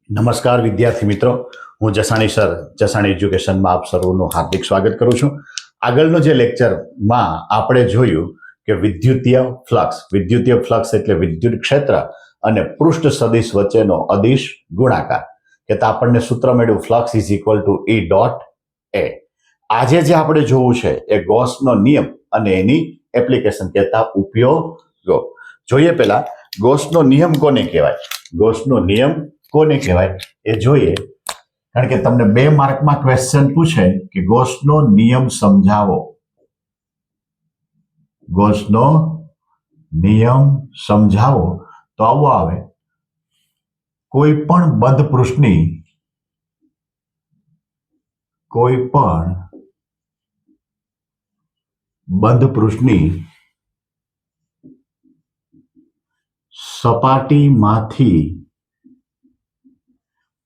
નમસ્કાર વિદ્યાર્થી મિત્રો, હું જસાણી સર જસાણી એજ્યુકેશનમાં આપ સર્વનું હાર્દિક સ્વાગત કરું છું. આગળનો જે લેક્ચરમાં આપણે જોયું કે વિદ્યુતીય ફ્લક્સ એટલે વિદ્યુત ક્ષેત્ર અને પૃષ્ઠ સદિશ વચ્ચેનો અદિશ ગુણાકાર. કે તો આપણને સૂત્ર મળ્યું flux is equal two E dot A. આજે જે આપણે જોવું છે એ ગોસનો નિયમ અને એની એપ્લિકેશન કહેતા ઉપયોગો. જોઈએ પહેલા ગોસનો નિયમ કોને કહેવાય? ગોસનો નિયમ કોને કહેવાય એ જોઈએ, કારણ કે તમને 2 માર્કમાં ક્વેશ્ચન પૂછે કે ગોસનો નિયમ સમજાવો. ગોસનો નિયમ સમજાવો તો આવો આવે: કોઈ પણ બંધ પૃષ્ઠની સપાટીમાંથી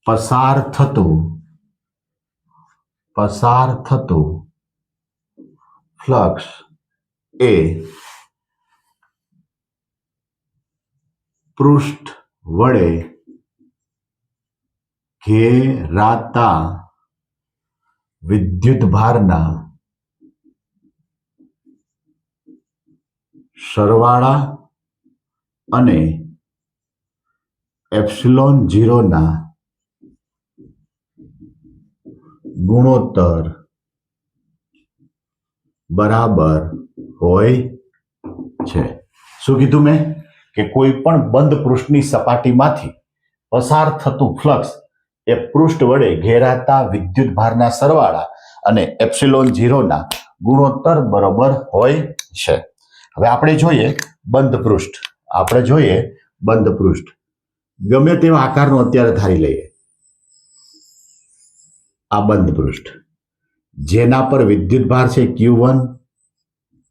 પસાર થતું ફ્લક્સ એ પૃષ્ઠ વડે ઘેરાતા વિદ્યુતભારના સરવાળા અને એપ્સિલોન 0 ના ગુણોત્તર બરાબર હોય છે. શું કીધું મેં? કે કોઈ પણ બંધ પૃષ્ઠની સપાટીમાંથી પસાર થતું ફ્લક્સ એ પૃષ્ઠ વડે ઘેરાતા વિદ્યુતભારના સરવાળા અને એપ્સિલોન 0 ના ગુણોત્તર બરાબર હોય છે. હવે આપણે જોઈએ બંધ પૃષ્ઠ. ગમે તેવા આકારનો અત્યારે ધારી લઈએ. આ બંધ પૃષ્ઠ જેના પર વિદ્યુતભાર છે Q1,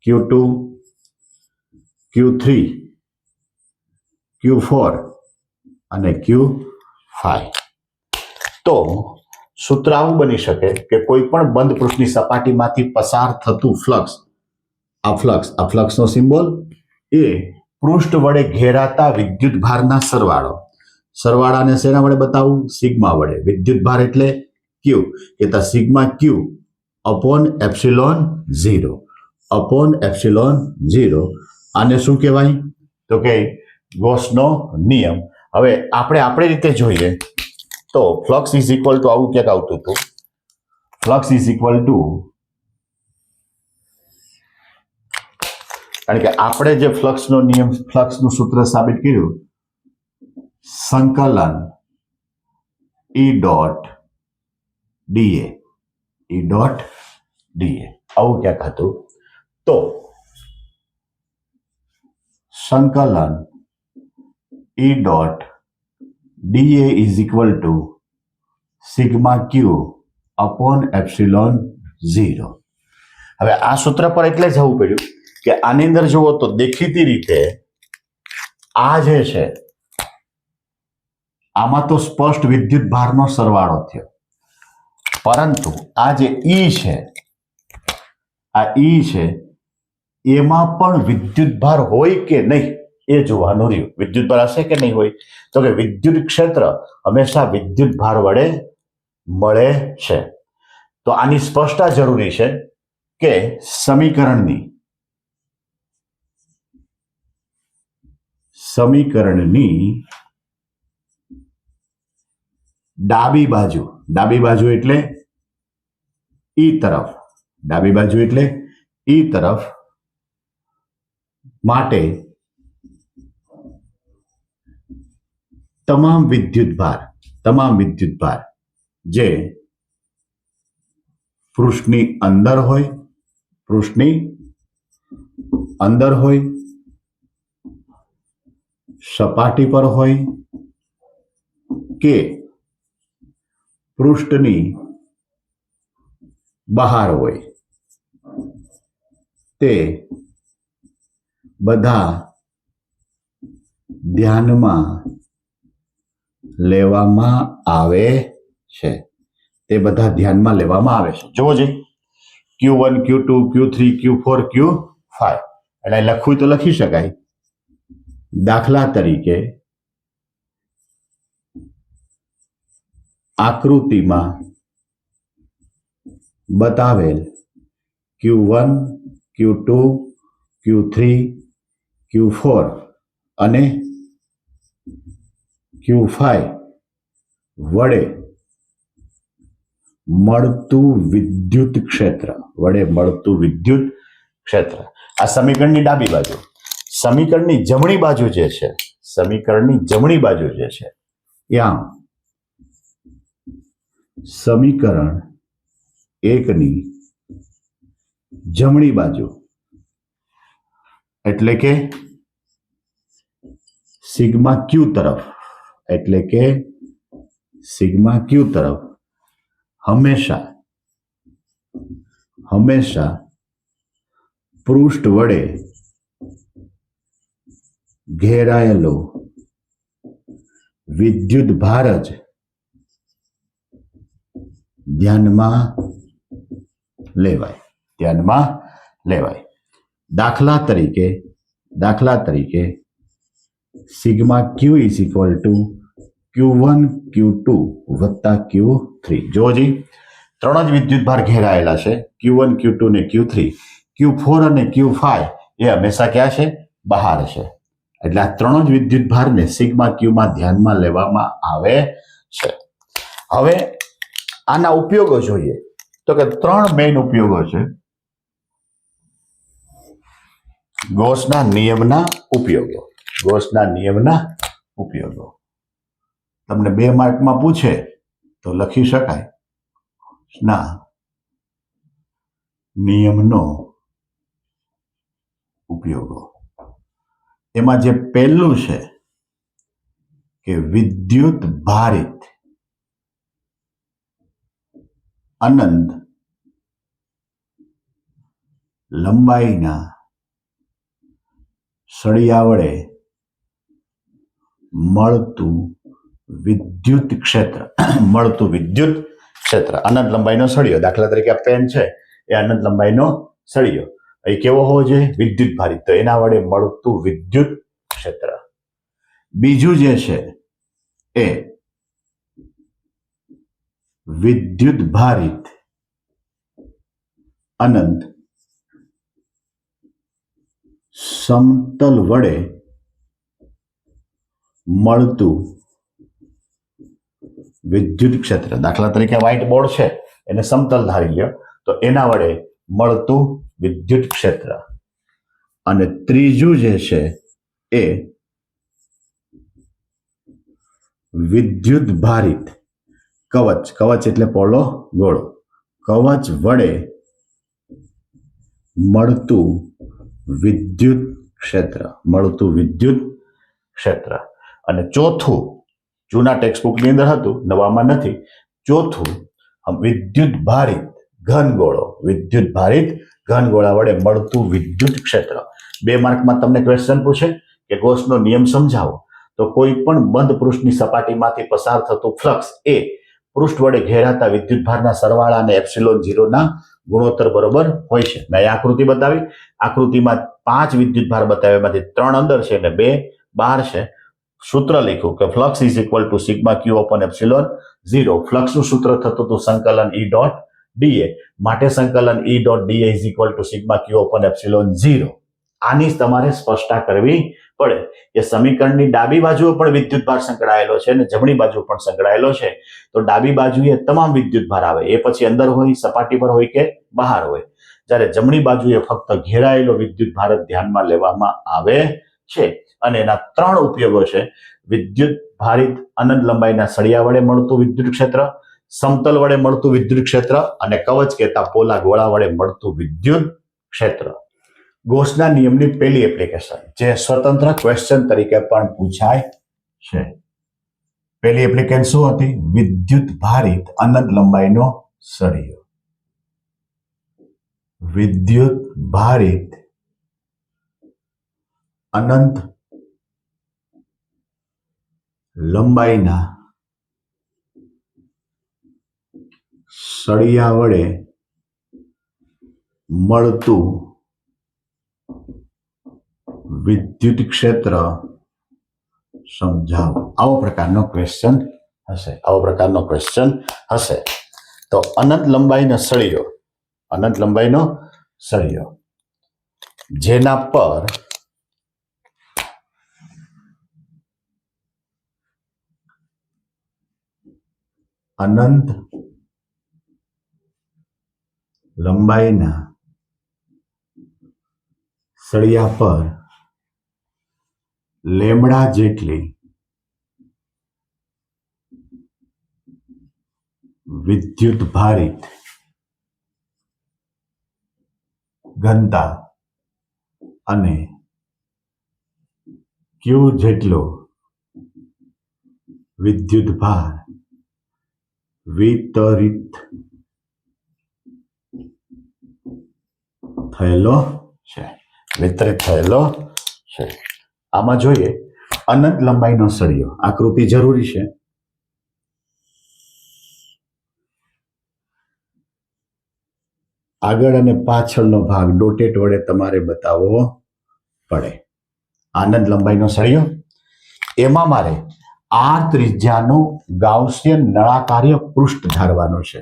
Q2, Q3, Q4 અને Q5. તો સૂત્ર આવું બની શકે કે કોઈ પણ બંધ પૃષ્ઠની સપાટીમાંથી પસાર થતું ફ્લક્સ, આ ફ્લક્સનો સિમ્બોલ એ પૃષ્ઠ વડે ઘેરાતા વિદ્યુતભારના સરવાળાને શેના વડે બતાવું? સિગ્મા વડે. વિદ્યુતભાર એટલે Q, કે સિગ્મા Q અપોન એપ્સિલોન 0. આને શું કહેવાય? તો કે ગોસનો નિયમ. હવે આપણે આપણી રીતે જોઈએ તો ફ્લક્સ ઇઝ ઇક્વલ ટુ આવું ક્યાંક આવતું હતું. ફ્લક્સ ઇઝ ઇક્વલ ટુ, કારણ કે આપણે જે ફ્લક્સનું સૂત્ર સાબિત કર્યું, સંકલન E ડોટ dA. આવું ક્યાંક હતું. તો સંકલન E dot dA is equal to sigma Q upon epsilon 0. હવે આ સૂત્ર પર એટલે જવું પડ્યું કે આની અંદર જુઓ તો દેખીતી રીતે આ જે છે આમાં તો સ્પષ્ટ વિદ્યુતભારનો સરવાળો થયો, પરંતુ આ જે E છે એમાં પણ વિદ્યુતભાર હોય કે નહીં એ જોવાનું રહ્યું. વિદ્યુતભાર હશે કે નહીં હોય? તો કે વિદ્યુત ક્ષેત્ર હંમેશા વિદ્યુતભાર વડે મળે છે. તો આની સ્પષ્ટતા જરૂરી છે કે સમીકરણની ડાબી બાજુ એટલે E તરફ માટે તમામ વિદ્યુતભાર જે પૃષ્ઠની અંદર હોય, સપાટી પર હોય કે પૃષ્ઠની બહાર હોય, તે બધા ધ્યાનમાં લેવામાં આવે છે. જોવો જોઈએ Q1, Q2, Q3, Q4, Q5. એટલે લખવું તો લખી શકાય. દાખલા તરીકે આકૃતિમાં બતાવેલ Q1, Q2, Q3, Q4 અને Q5 વડે મળતું વિદ્યુત ક્ષેત્ર આ સમીકરણની ડાબી બાજુ. સમીકરણની જમણી બાજુ જે છે ત્યાં સમીકરણ 1ની જમણી બાજુ એટલે કે સિગ્મા ક્યુ તરફ હંમેશા પૃષ્ઠ વડે ઘેરાયેલો વિદ્યુત ભાર જ ધ્યાનમાં લેવાય. દાખલા તરીકે sigma q is equal two Q1 Q2 વત્તા Q3. જોજી, ત્રણ જ વિદ્યુત ભાર ઘેરાયેલા છે, Q1 Q2 ને Q3. Q4 અને Q5 એ હંમેશા ક્યાં છે? બહાર છે. એટલે આ ત્રણ જ વિદ્યુત ભારને સિગ્મા ક્યુમાં ધ્યાનમાં લેવામાં આવે છે. હવે આના ઉપયોગો જોઈએ તો કે ત્રણ મેઇન ઉપયોગો છે. ગૌસના નિયમના ઉપયોગો તમને 2 માર્કમાં પૂછે તો લખી શકાય ના નિયમનો ઉપયોગો. એમાં જે પહેલું છે કે વિદ્યુત ભારિત અનંત લંબાઈના સળિયા વડે મળતું વિદ્યુત ક્ષેત્ર અનંત લંબાઈનો સળિયો. દાખલા તરીકે આ પેન છે એ અનંત લંબાઈનો સળિયો. એ કેવો હોવો જોઈએ? વિદ્યુત ભારિત. તો એના વડે મળતું વિદ્યુત ક્ષેત્ર. બીજું જે છે એ વિદ્યુત ભારિત અનંત સમતલ વડે મળતું વિદ્યુત ક્ષેત્ર. દાખલા તરીકે વ્હાઇટ બોર્ડ છે એને સમતલ ધારી લ્યો તો એના વડે મળતું વિદ્યુત ક્ષેત્ર. અને ત્રીજું જે છે એ વિદ્યુત ભારિત કવચ એટલે પોલો ગોળો. કવચ વડે મળતું વિદ્યુત ક્ષેત્ર. અને ચોથું જૂના ટેક્સ્ટબુકની અંદર હતું, નવામાં નથી. ચોથું વિદ્યુત ભારિત ઘનગોળા વડે મળતું વિદ્યુત ક્ષેત્ર. 2 માર્કમાં તમને ક્વેશ્ચન પૂછે કે ગૌસનો નિયમ સમજાવો તો કોઈ પણ બંધ પૃષ્ઠની સપાટીમાંથી પસાર થતું ફ્લક્સ એ પૃષ્ઠ વડે ઘેરાતા વિદ્યુત ભારના સરવાળા અને એપ્સિલોન 0 ના ગુણોત્તર બરોબર હોય છે. મેં આકૃતિ બતાવી. આકૃતિમાં 5 વિદ્યુત ભાર બતાવ્યા, એમાંથી 3 અંદર છે અને 2 બહાર છે. સૂત્ર લખ્યું કે flux is equal to sigma q upon epsilon 0. ફ્લક્સનું સૂત્ર થતું હતું સંકલન E ડોટ dA. માટે સંકલન E dot dA is equal to sigma q upon epsilon 0. આની તમારે સ્પષ્ટતા કરવી પડે. એ સમીકરણની ડાબી બાજુએ પણ વિદ્યુત ભાર સંકળાયેલો છે અને જમણી બાજુ પણ સંકળાયેલો છે. તો ડાબી બાજુએ તમામ વિદ્યુત ભાર આવે, એ પછી અંદર હોય, સપાટી પર હોય કે બહાર હોય. જ્યારે જમણી બાજુએ ફક્ત ઘેરાયેલો વિદ્યુત ભાર ધ્યાનમાં લેવામાં આવે છે. અને એના 3 ઉપયોગો છે: વિદ્યુત ભારિત અનંત લંબાઈના સળિયા વડે મળતું વિદ્યુત ક્ષેત્ર, સમતલ વડે મળતું વિદ્યુત ક્ષેત્ર અને કવચ કહેતા પોલા ગોળા વડે મળતું વિદ્યુત ક્ષેત્ર. ગૌસના નિયમની પહેલી એપ્લિકેશન જે સ્વતંત્ર ક્વેશ્ચન તરીકે પણ પૂછાય છે. પહેલી એપ્લિકેશન શું હતી? વિદ્યુત ભારિત અનંત લંબાઈનો સળિયો. વિદ્યુત ભારિત અનંત લંબાઈના સળિયા વડે મળતું વિદ્યુત ક્ષેત્ર સમજાવો. આવો પ્રકારનો ક્વેશ્ચન હશે, આવો પ્રકારનો ક્વેશ્ચન હશે. તો અનંત લંબાઈનો સળિયો જેના પર અનંત લંબાઈના સળિયા પર લેમડા જેટલી વિદ્યુત ભારિત ઘનતા અને ક્યુ જેટલો વિદ્યુત ભાર વિતરિત થયેલો છે. આમાં જોઈએ અનંત લંબાઈનો સળિયો, આકૃતિ જરૂરી છે. આગળ અને પાછળનો ભાગ ડોટેટ વડે તમારે બતાવવો પડે. આનંદ લંબાઈનો સળિયો, એમાં મારે આર ત્રિજ્યાનું ગાઉસિયન નળાકાર્ય પૃષ્ઠ ધારવાનું છે.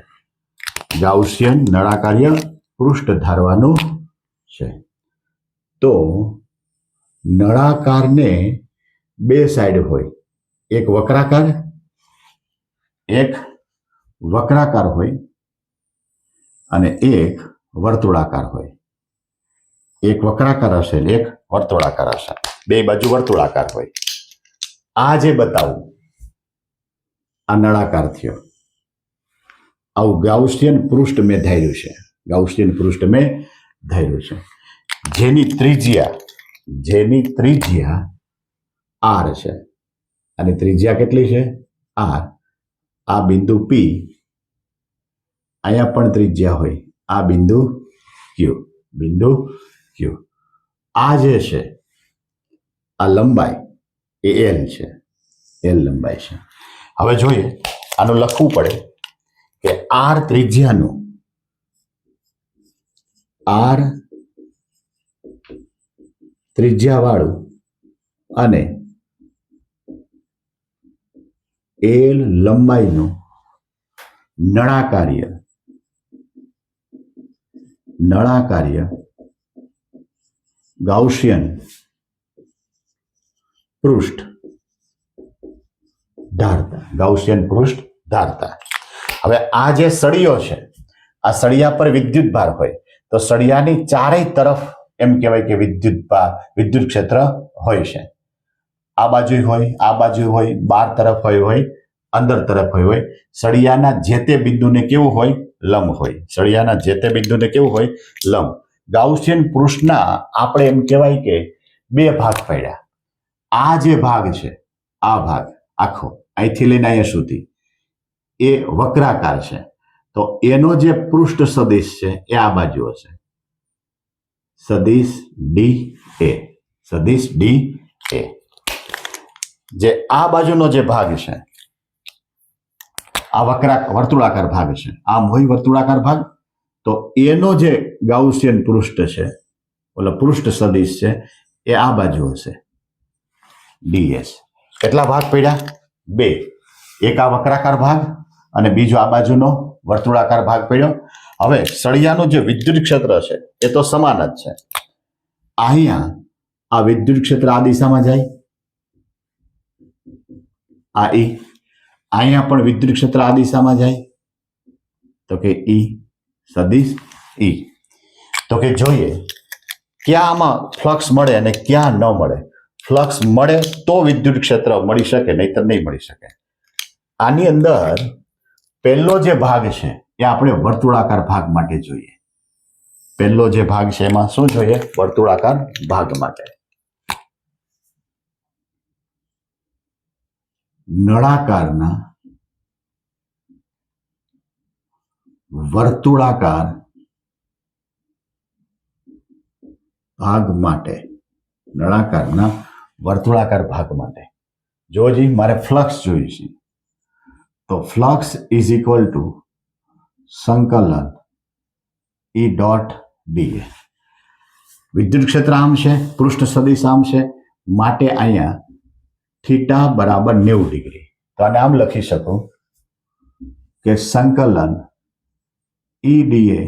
ગાઉસિયન નળાકાર્ય પૃષ્ઠ ધારવાનું છે. તો નળાકારને બે સાઈડ હોય, એક વક્રાકાર હોય અને એક વર્તુળાકાર હોય. એક વક્રાકાર હશે, એક વર્તુળાકાર હશે, બે બાજુ વર્તુળાકાર હોય. આ જે બતાવું આ નળાકાર થયો, આવું ગાઉસિયન પૃષ્ઠ મેં ધાર્યું છે. જેની ત્રિજ્યા આર છે, અને ત્રિજ્યા કેટલી છે? આર. આ બિંદુ પી, અહીંયા પણ ત્રિજ્યા હોય, આ બિંદુ ક્યુ. આ જે છે આ લંબાઈ એ એલ છે, એલ લંબાઈ છે. હવે જોઈએ, આનું લખવું પડે કે આર ત્રિજ્યાવાળું અને એલ લંબાઈનું નળાકાર્ય ગાઉસિયન પૃષ્ઠ ધારતા. હવે આ જે સળિયો છે, આ સળિયા પર વિદ્યુત ભાર હોય, તો સળિયાની ચારેય તરફ એમ કહેવાય કે વિદ્યુત ક્ષેત્ર હોય છે. આ બાજુ હોય, બાર તરફ હોય, અંદર તરફ હોય. સળિયાના જે તે બિંદુને કેવું હોય? લંબ હોય. ગાઉસિયન પૃષ્ઠના આપણે એમ કહેવાય કે બે ભાગ પડ્યા. આ જે ભાગ છે, આ ભાગ આખો અહીંથી લઈને અહીંયા સુધી એ વક્રાકાર છે. તો એનો જે પૃષ્ઠ સદિશ છે એ આ બાજુ હશે, સદિશ ડી એ. જે આ બાજુનો જે ભાગ છે, આ વર્તુળાકાર ભાગ છે, આમ હોય વર્તુળાકાર ભાગ, તો એનો જે ગાઉસિયન પૃષ્ઠ છે, પૃષ્ઠ સદિશ છે, એ આ બાજુ હશે, ડીએસ. કેટલા ભાગ પડ્યા? બે. એક આ વક્રાકાર ભાગ અને બીજો આ બાજુનો વર્તુળાકાર ભાગ પડ્યો. હવે સળિયાનું જે વિદ્યુત ક્ષેત્ર છે એ તો સમાન જ છે. અહીંયા આ વિદ્યુત ક્ષેત્ર આ દિશામાં જાય, આ ઈ. અહીંયા પણ વિદ્યુત ક્ષેત્ર આ દિશામાં જાય, તો કે ઈ સદિશ ઈ. તો કે જોઈએ ક્યાં આમાં ફ્લક્સ મળે અને ક્યાં ન મળે. ફ્લક્સ મળે તો વિદ્યુત ક્ષેત્ર મળી શકે, નહીતર નહીં મળી શકે. આની અંદર પહેલો જે ભાગ છે એ આપણે વર્તુળાકાર ભાગ માટે જોઈએ. પહેલો જે ભાગ છે એમાં શું જોઈએ? વર્તુળાકાર ભાગ માટે. નળાકારના વર્તુળાકાર ભાગ માટે, નળાકારના વર્તુળાકાર ભાગ માટે જોજી મારે ફ્લક્સ જોયું છે. તો ફ્લક્સ ઇઝ ઇક્વલ ટુ સંકલન ઈ ડોટ ડી. વિદ્યુત ક્ષેત્ર આમ છે, પૃષ્ઠ સદિશ આમ છે, માટે અહીંયા θ બરાબર 90 ડિગ્રી. તો આને આમ લખી શકું કે સંકલન EDA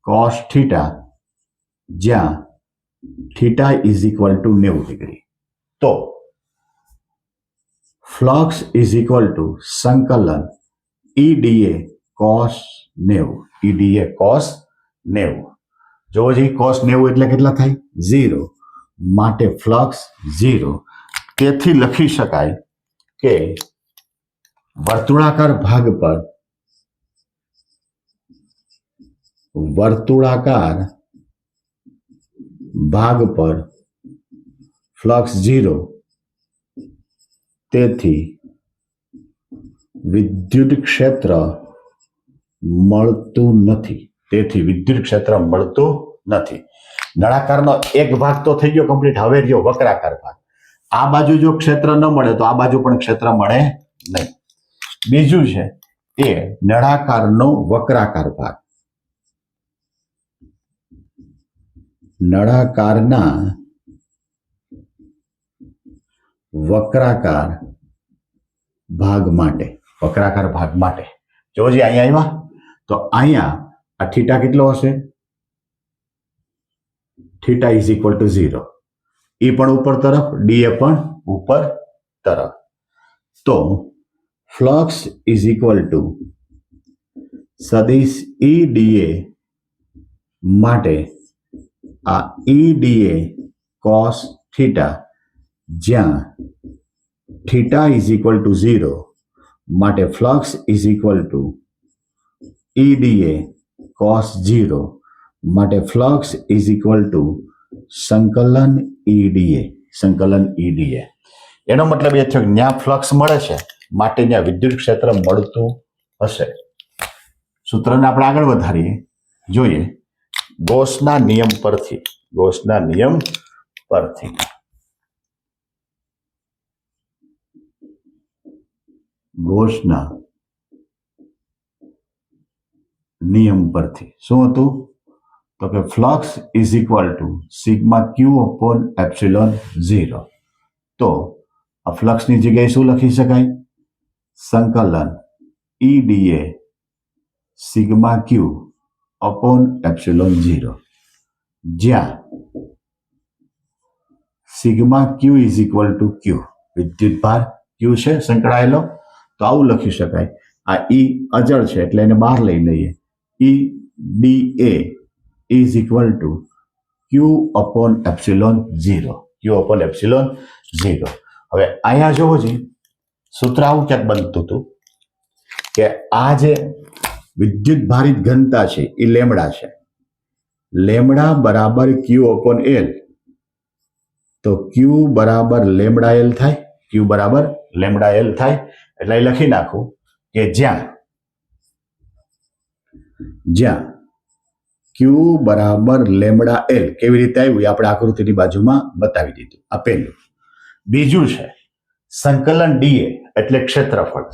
cos થીટા જ્યાં theta is equal two 90 degree. તો ફ્લક્સ ઇઝ ઇક્વલ ટુ સંકલન EDA cos 90. EDA cos 90. જોવો जी cos 90 એટલે કેટલા થાય? 0. માટે ફ્લક્સ 0. તેથી લખી શકાય કે વર્તુળાકાર ભાગ પર ફ્લક્સ 0. તેથી વિદ્યુત ક્ષેત્ર મળતું નથી. નળાકારનો એક ભાગ તો થઈ ગયો કમ્પ્લીટ. હવે રહ્યો વક્રાકાર ભાગ. આ બાજુ જો ક્ષેત્ર ન મળે તો આ બાજુ પણ ક્ષેત્ર મળે નહીં. બીજું છે એ નળાકારનો વક્રાકાર ભાગ. નળાકારના વક્રાકાર ભાગ માટે જો જે અહીંયા આવ્યા તો અહીંયા આ થીટા કેટલો હશે? Theta is equal two 0. એ પણ ઉપર તરફ, ડીએ પણ ઉપર તરફ. તો ફ્લક્સ ઇઝ ઇક્વલ ટુ સદિશ EDA માટે આ EDA cos થીટા જ્યાં થીટા ઇઝ ઇક્વલ ટુ 0 માટે flux is equal two EDA cos 0 માટે ફ્લક્સ ઇઝ ઇક્વલ ટુ સંકલન EDA. એનો મતલબ એ થયો કે જ્યાં ફ્લક્સ મળે છે માટે ત્યાં વિદ્યુત ક્ષેત્ર મળતું હશે. સૂત્રને આપણે આગળ વધારીએ, જોઈએ ગોસના નિયમ પરથી. ગોસના નિયમ પરથી શું હતું? તો કે flux is equal to sigma q upon epsilon 0. તો આ ફ્લક્સની જગ્યાએ શું લખી શકાય? સંકલન EDA sigma q upon epsilon 0 જ્યાં sigma q is equal to q. વિદ્યુત ભાર ક્યુ છે સંકળાયેલો, તો આવું લખી શકાય. આ E અચળ છે એટલે એને બહાર લઈ લઈએ. EDA is equal to Q upon epsilon 0. હવે અહીંયા જોવો છે સૂત્ર આવું ક્યાંક બનતું હતું કે આ જે વિદ્યુત ભારિત ઘનતા છે એ લેમડા છે. લેમડા બરાબર ક્યુ અપોન એલ. તો ક્યુ બરાબર લેમડા એલ થાય. એટલે એ લખી નાખું કે જ્યાં ક્યુ બરાબર લેમડા એલ. કેવી રીતે આવ્યું એ આપણે આકૃતિની બાજુમાં બતાવી દીધું. આ પહેલું. બીજું છે સંકલન DA એટલે ક્ષેત્રફળ.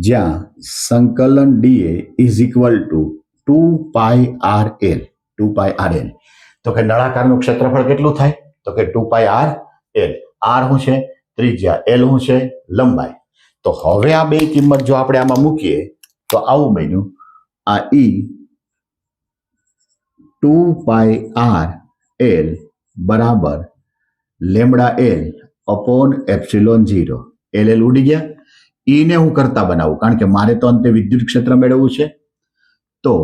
જ્યાં સંકલન DA is equal two 2πRL. તો કે નળાકારનું ક્ષેત્રફળ કેટલું થાય? તો કે 2πRL. R શું છે? ત્રિજ્યા. L શું છે? લંબાઈ. તો હવે આ બે કિંમત જો આપણે આમાં મૂકીએ તો આવું બન્યું. આ E 2πRL બરાબર lambda L upon epsilon 0. LL ઉડી ગયા. E ને હું કરતા બનાવું કારણ કે મારે તો અંતે વિદ્યુત ક્ષેત્ર મેળવવું છે. તો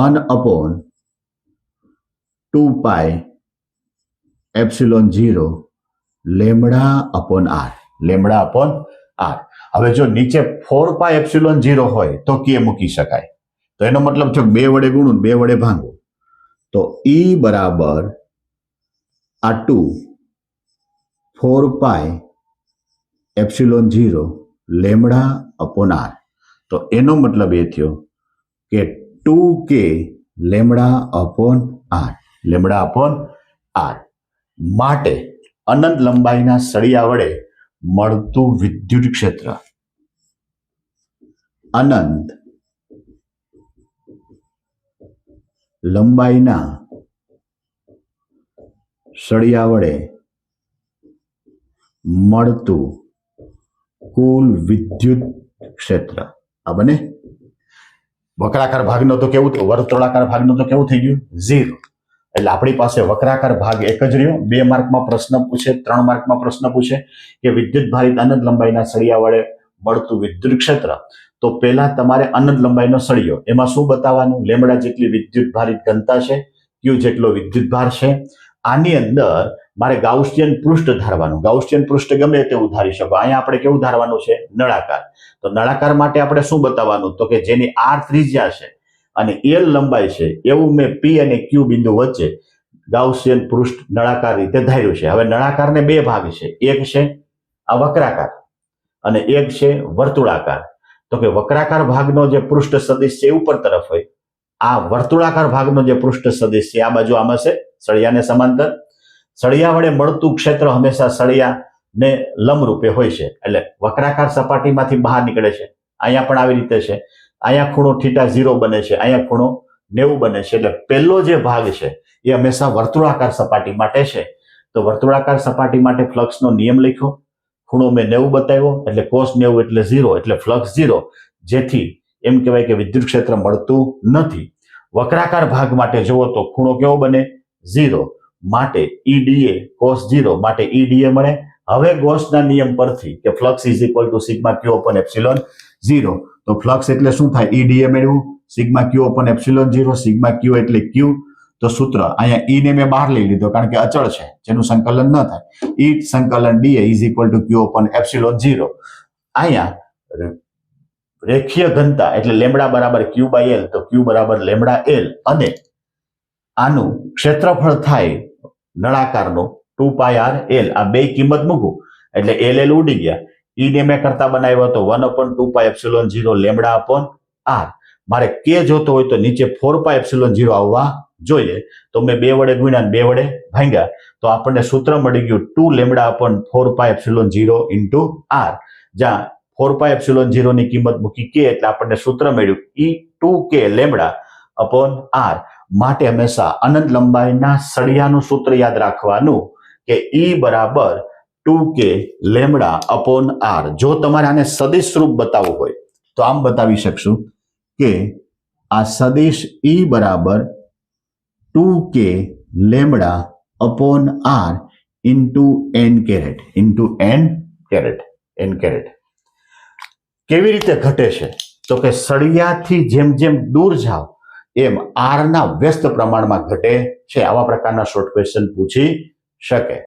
1 upon 2π epsilon 0 lambda upon R. હવે જો નીચે 4π એપ્સિલોન 0 હોય તો કે મૂકી શકાય. તો એનો મતલબ છે 2 વડે ગુણું 2 વડે ભાંગું. તો E બરાબર આ 2 4π એપ્સિલોન 0 લેમડા અપોન R. તો એનો મતલબ એ થયો કે 2k લેમડા અપોન R. માટે અનંત લંબાઈના સળિયા વડે મળતું વિદ્યુત ક્ષેત્ર અનંત લંબાઈના સળિયા વડે મળતું કુલ વિદ્યુત ક્ષેત્ર આ બને વક્રાકાર ભાગનો તો કેવું વર્તુળાકાર ભાગનો તો કેવું થઈ ગયું 0 એટલે આપણી પાસે વક્રાકાર ભાગ એક જ રહ્યો 2 માર્કમાં પ્રશ્ન પૂછે 3 માર્કમાં પ્રશ્ન પૂછે કે વિદ્યુત ભારિત અનંત લંબાઈના સળિયા વડે મળતું વિદ્યુત ક્ષેત્ર તો પહેલા તમારે અનંત લંબાઈનો સળિયો એમાં શું બતાવવાનું લેમડા જેટલી વિદ્યુત ભારિત ઘનતા છે ક્યુ જેટલો વિદ્યુત ભાર છે આની અંદર મારે ગાઉસિયન પૃષ્ઠ ધારવાનું ગાઉસિયન પૃષ્ઠ ગમે તેવું ધારી શકો અહીંયા આપણે કેવું ધારવાનું છે નળાકાર તો નળાકાર માટે આપણે શું બતાવવાનું તો કે જેની r ત્રિજ્યા છે અને l લંબાઈ છે એવું મેં p અને q બિંદુ વચ્ચે ગાઉસિયન પૃષ્ઠ નળાકાર રીતે ધાર્યું છે હવે નળાકારને બે ભાગ છે એક છે આ વક્રાકાર અને એક છે વર્તુળાકાર તો કે વક્રાકાર ભાગનો જે પૃષ્ઠ સદિશ છે એ ઉપર તરફ હોય આ વર્તુળાકાર ભાગનો જે પૃષ્ઠ સદિશ છે આ બાજુ આમાં છે સળિયાને સમાંતર સળિયા વડે મળતું ક્ષેત્ર હંમેશા સળિયાને લંબરૂપે હોય છે એટલે વક્રાકાર સપાટીમાંથી બહાર નીકળે છે અહીંયા પણ આવી રીતે છે અહીંયા ખૂણો θ 0 બને છે અહીંયા ખૂણો 90 બને છે એટલે પહેલો જે ભાગ છે એ હંમેશા વર્તુળાકાર સપાટી માટે છે તો વર્તુળાકાર સપાટી માટે ફ્લક્સનો નિયમ લખ્યો ખૂણો મેં 90 બતાવ્યો એટલે cos 90 એટલે 0 એટલે ફ્લક્સ 0 જેથી એમ કહેવાય કે વિદ્યુત ક્ષેત્ર મળતું નથી વક્રાકાર ભાગ માટે જુઓ તો ખૂણો કેવો બને 0 માટે EDA cos 0 માટે EDA મળે હવે ગોસના નિયમ પરથી કે flux is equal to sigma q upon epsilon 0 તો ફ્લક્સ એટલે શું થાય EDA મેળવ્યું sigma q upon epsilon 0 sigma ક્યુ એટલે ક્યુ તો સૂત્ર અહીંયા E ને મેં બહાર લઈ લીધો કારણ કે અચળ છે જેનું સંકલન ન થાય E સંકલન DA is equal to Q upon epsilon 0 અહીંયા રેખીય ઘનતા એટલે લેમ્બડા બરાબર ક્યુ બાય એલ તો ક્યુ બરાબર લેમ્બડા એલ અને આનું ક્ષેત્રફળ થાય નળાકારનો 2πr l આ બે કિંમત મૂકું એટલે l ઉડી ગયા ઈ ને મેં કરતા બનાવ્યો તો 1/2πε0 લેમ્બડા અપોન r મારે k જોતો હોય તો નીચે 4πε0 આવવા જોઈએ તો મેં 2 વડે ગુણ્યા 2 વડે ભાંગ્યા તો આપણને સૂત્ર મળી ગયું 2 લેમ્બડા અપોન 4πε0 ઇન્ટુ r જ્યાં 4πε0 ની કિંમત મૂકી k એટલે આપણને સૂત્ર મળ્યું E2k લેમ્બડા અપોન r માટે હંમેશા અનંત લંબાઈના સળિયાનું સૂત્ર યાદ રાખવાનું કે E બરાબર 2k લેમ્બડા અપોન r જો તમારે આને સદિશ રૂપ બતાવવું હોય તો આમ બતાવી શકશું કે આ સદિશ E બરાબર 2k lambda upon r into n caret કેવી રીતે ઘટે છે તો કે સળિયાથી જેમ જેમ દૂર જાઓ એમ r ના વ્યસ્ત પ્રમાણમાં ઘટે છે આવા પ્રકારના શોર્ટ ક્વેશ્ચન પૂછી શકે